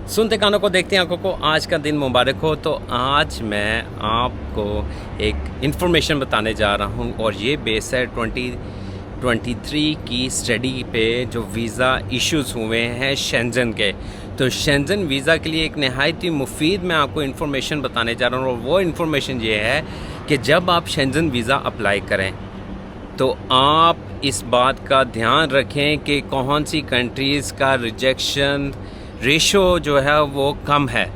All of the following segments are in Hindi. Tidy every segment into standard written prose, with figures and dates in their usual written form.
सुनते कानों को देखते आंखों को आज का दिन मुबारक हो। तो आज मैं आपको एक इन्फॉर्मेशन बताने जा रहा हूं और ये बेस है 2023 की स्टडी पे जो वीज़ा इश्यूज़ हुए हैं शेंजन के। तो शेंजन वीज़ा के लिए एक नहायत ही मुफीद मैं आपको इन्फॉर्मेशन बताने जा रहा हूँ और वो इन्फॉर्मेशन ये है कि जब आप शेंजन वीज़ा अप्लाई करें तो आप इस बात का ध्यान रखें कि कौन सी कंट्रीज़ का रिजेक्शन रेशो जो है वो कम है।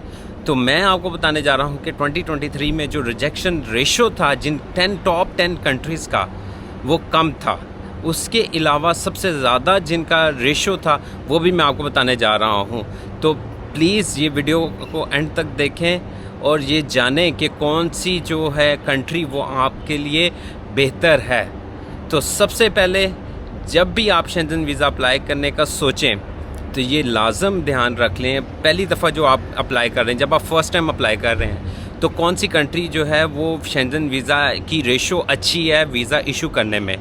तो मैं आपको बताने जा रहा हूँ कि 2023 में जो रिजेक्शन रेशो था जिन टॉप 10 कंट्रीज़ का वो कम था। उसके अलावा सबसे ज़्यादा जिनका रेशो था वो भी मैं आपको बताने जा रहा हूँ। तो प्लीज़ ये वीडियो को एंड तक देखें और ये जानें कि कौन सी जो है कंट्री वो आपके लिए बेहतर है। तो सबसे पहले जब भी आप शेंजन वीज़ा अप्लाई करने का सोचें तो ये लाजम ध्यान रख लें, पहली दफ़ा जो आप अप्लाई कर रहे हैं, जब आप फ़र्स्ट टाइम अप्लाई कर रहे हैं तो कौन सी कंट्री जो है वो शेंजन वीज़ा की रेशो अच्छी है वीज़ा इशू करने में।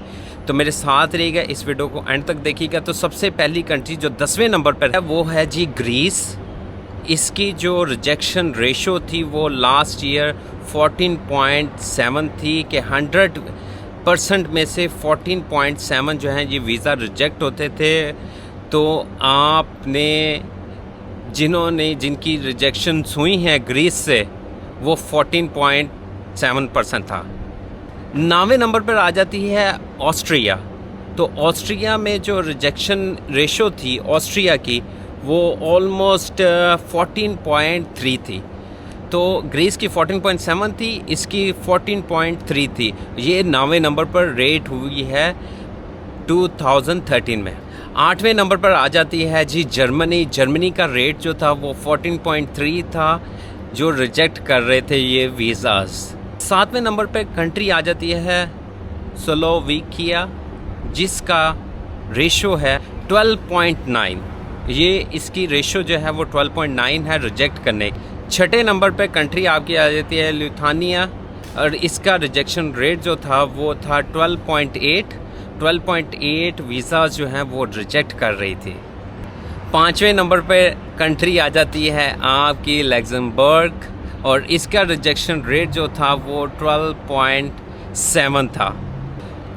तो मेरे साथ रहिएगा, इस वीडियो को एंड तक देखिएगा। तो सबसे पहली कंट्री जो 10वें नंबर पर है वो है जी ग्रीस। इसकी जो रिजेक्शन रेशो थी वो लास्ट ईयर 14.7 थी कि 100% में से 14.7 जो है ये वीज़ा रिजेक्ट होते थे। तो आपने जिनकी रिजेक्शन हुई हैं ग्रीस से वो 14.7% था। 9वें नंबर पर आ जाती है ऑस्ट्रिया। तो ऑस्ट्रिया में जो रिजेक्शन रेशो थी ऑस्ट्रिया की वो ऑलमोस्ट 14.3 थी। तो ग्रीस की 14.7 थी, इसकी 14.3 थी। ये 9वें नंबर पर रेट हुई है 2013 में। 8वें नंबर पर आ जाती है जी जर्मनी। जर्मनी का रेट जो था वो 14.3 था जो रिजेक्ट कर रहे थे ये वीज़ाज़। 7वें नंबर पर कंट्री आ जाती है स्लोवाकिया जिसका रेशो है 12.9। ये इसकी रेशो जो है वो 12.9 है रिजेक्ट करने। 6ठे नंबर पर कंट्री आपकी आ जाती है लिथुआनिया और इसका रिजेक्शन रेट जो था वो था 12.8 वीज़ाज़ जो हैं वो रिजेक्ट कर रही थी। 5वें नंबर पे कंट्री आ जाती है आपकी लग्जमबर्ग और इसका रिजेक्शन रेट जो था वो 12.7 था।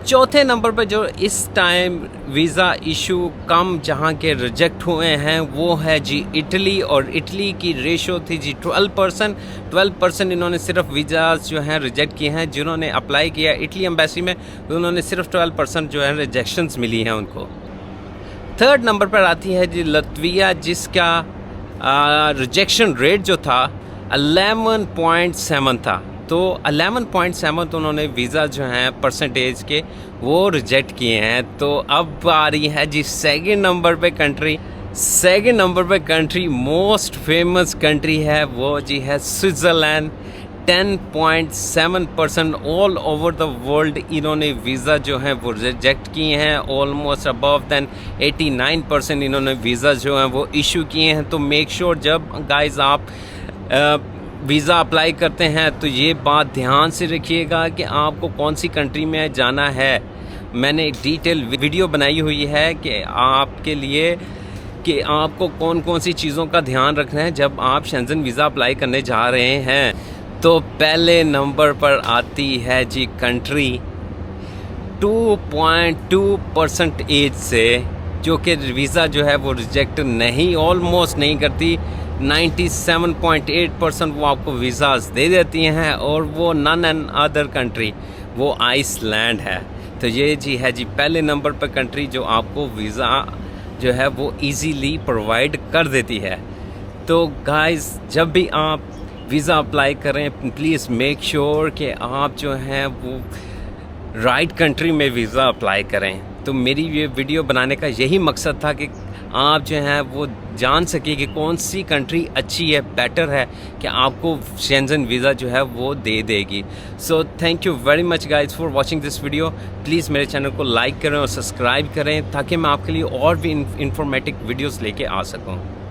चौथे नंबर पे जो इस टाइम वीज़ा इशू कम जहां के रिजेक्ट हुए हैं वो है जी इटली। और इटली की रेशो थी जी 12%। इन्होंने सिर्फ वीज़ाज़ जो हैं रिजेक्ट किए हैं। जिन्होंने अप्लाई किया इटली एम्बेसी में उन्होंने सिर्फ 12% जो है रिजेक्शंस मिली हैं उनको। 3rd नंबर पर आती है जी लतविया जिसका रिजेक्शन रेट जो था 11.7 था। तो 11.7 तो उन्होंने वीज़ा जो हैं परसेंटेज के वो रिजेक्ट किए हैं। तो अब आ रही है जी 2nd नंबर पे कंट्री। 2nd नंबर पे कंट्री मोस्ट फेमस कंट्री है वो जी है Switzerland. 10.7% all over the world इन्होंने वीज़ा जो हैं वो रिजेक्ट किए हैं। ऑलमोस्ट अबव दैन 89% इन्होंने वीज़ा जो हैं वो इशू किए हैं। तो मेक श्योर जब गाइज आप वीज़ा अप्लाई करते हैं तो ये बात ध्यान से रखिएगा कि आपको कौन सी कंट्री में जाना है। मैंने एक डिटेल वीडियो बनाई हुई है कि आपके लिए कि आपको कौन कौन सी चीज़ों का ध्यान रखना है जब आप शेंजन वीज़ा अप्लाई करने जा रहे हैं। तो पहले नंबर पर आती है जी कंट्री 2.2% एज से जो कि वीज़ा जो है वो रिजेक्ट नहीं ऑलमोस्ट नहीं करती। 97.8% वो आपको वीज़ाज़ दे देती हैं और वो नन एंड अदर कंट्री वो आइसलैंड है। तो ये जी है जी पहले नंबर पर कंट्री जो आपको वीज़ा जो है वो इजीली प्रोवाइड कर देती है। तो गाइस जब भी आप वीज़ा अप्लाई करें प्लीज़ मेक श्योर कि आप जो हैं वो राइट कंट्री में वीज़ा अप्लाई करें। तो मेरी ये वीडियो बनाने का यही मकसद था कि आप जो हैं वो जान सके कि कौन सी कंट्री अच्छी है बेटर है कि आपको शेंजन वीज़ा जो है वो दे देगी। So thank you very much guys for watching this video. Please मेरे चैनल को लाइक करें और सब्सक्राइब करें ताकि मैं आपके लिए और भी इंफॉर्मेटिव वीडियोस लेके आ सकूं।